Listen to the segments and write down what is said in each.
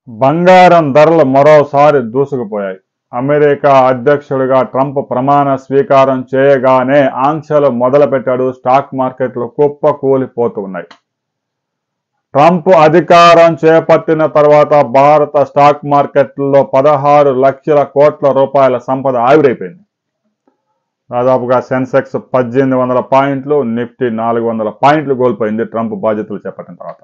బంగారం ధరలు మరోసారి దూసుకుపోయాయి. అమెరికా అధ్యక్షుడిగా ట్రంప్ ప్రమాణ స్వీకారం చేయగానే ఆంక్షలు మొదలుపెట్టాడు. స్టాక్ మార్కెట్లు కుప్పకూలిపోతూ ఉన్నాయి. ట్రంప్ అధికారం చేపట్టిన తర్వాత భారత స్టాక్ మార్కెట్లలో 16 లక్షల కోట్ల రూపాయల సంపద ఆవిరైపోయింది. దాదాపుగా సెన్సెక్స్ 1800 పాయింట్లు, నిఫ్టీ 400 పాయింట్లు కోల్పోయింది ట్రంప్ బాధ్యతలు చేపట్టిన తర్వాత.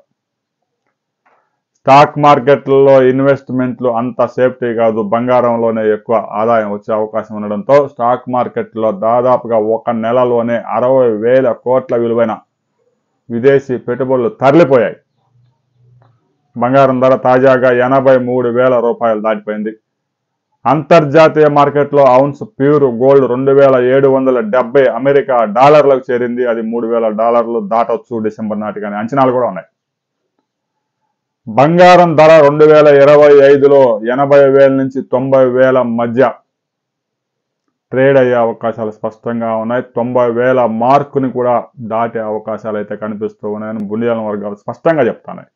స్టాక్ మార్కెట్లలో ఇన్వెస్ట్మెంట్లు అంత సేఫ్టీ కాదు, బంగారంలోనే ఎక్కువ ఆదాయం వచ్చే అవకాశం ఉండడంతో స్టాక్ మార్కెట్లో దాదాపుగా ఒక నెలలోనే 60,000 కోట్ల విలువైన విదేశీ పెట్టుబడులు తరలిపోయాయి. బంగారం ధర తాజాగా 83,000 రూపాయలు దాటిపోయింది. అంతర్జాతీయ మార్కెట్లో ఔన్స్ ప్యూర్ గోల్డ్ 2,770 అమెరికా డాలర్లకు చేరింది. అది $3,000 దాటొచ్చు డిసెంబర్ నాటికని అంచనాలు కూడా ఉన్నాయి. బంగారం ధర 2025లో 80,000 నుంచి 90,000 మధ్య ట్రేడ్ అయ్యే అవకాశాలు స్పష్టంగా ఉన్నాయి. 90,000 మార్కుని కూడా దాటే అవకాశాలు అయితే కనిపిస్తూ ఉన్నాయని బులియన్ వర్గాలు స్పష్టంగా చెప్తున్నాయి.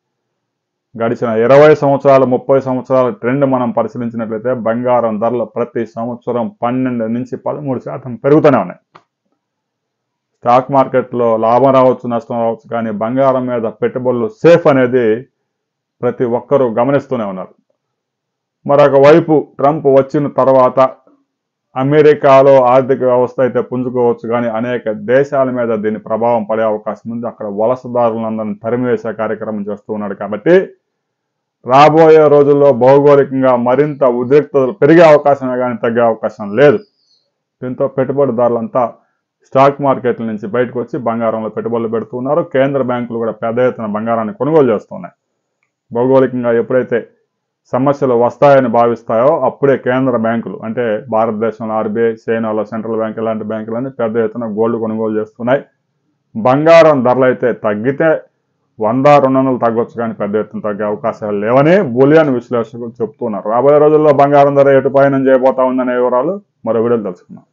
గడిచిన 20 సంవత్సరాలు 30 సంవత్సరాల ట్రెండ్ మనం పరిశీలించినట్లయితే బంగారం ధరలు ప్రతి సంవత్సరం 12 నుంచి 13% పెరుగుతూనే ఉన్నాయి. స్టాక్ మార్కెట్లో లాభం రావచ్చు, నష్టం రావచ్చు, కానీ బంగారం మీద పెట్టుబడులు సేఫ్ అనేది ప్రతి ఒక్కరూ గమనిస్తూనే ఉన్నారు. మరొక వైపు ట్రంప్ వచ్చిన తర్వాత అమెరికాలో ఆర్థిక వ్యవస్థ అయితే పుంజుకోవచ్చు, కానీ అనేక దేశాల మీద దీని ప్రభావం పడే అవకాశం ఉంది. అక్కడ వలసదారులందరినీ తరిమివేసే కార్యక్రమం చేస్తూ ఉన్నాడు. కాబట్టి రాబోయే రోజుల్లో భౌగోళికంగా మరింత ఉద్రిక్తతలు పెరిగే అవకాశమే కానీ తగ్గే అవకాశం లేదు. దీంతో పెట్టుబడిదారులంతా స్టాక్ మార్కెట్ల నుంచి బయటకు వచ్చి బంగారంలో పెట్టుబడులు పెడుతున్నారు. కేంద్ర బ్యాంకులు కూడా పెద్ద ఎత్తున బంగారాన్ని కొనుగోలు చేస్తున్నాయి. భౌగోళికంగా ఎప్పుడైతే సమస్యలు వస్తాయని భావిస్తాయో అప్పుడే కేంద్ర బ్యాంకులు అంటే భారతదేశంలో ఆర్బీఐ, చైనాలో సెంట్రల్ బ్యాంక్ ఇలాంటి బ్యాంకులన్నీ పెద్ద ఎత్తున గోల్డ్ కొనుగోలు చేస్తున్నాయి. బంగారం ధరలు అయితే తగ్గితే 100-200 తగ్గొచ్చు, కానీ పెద్ద ఎత్తున తగ్గే అవకాశాలు లేవని బులియన్ విశ్లేషకులు చెప్తున్నారు. రాబోయే రోజుల్లో బంగారం ధర ఎటు పయనం చేయబోతా ఉందనే వివరాలు మరో వీడియోలో తెలుసుకుందాం.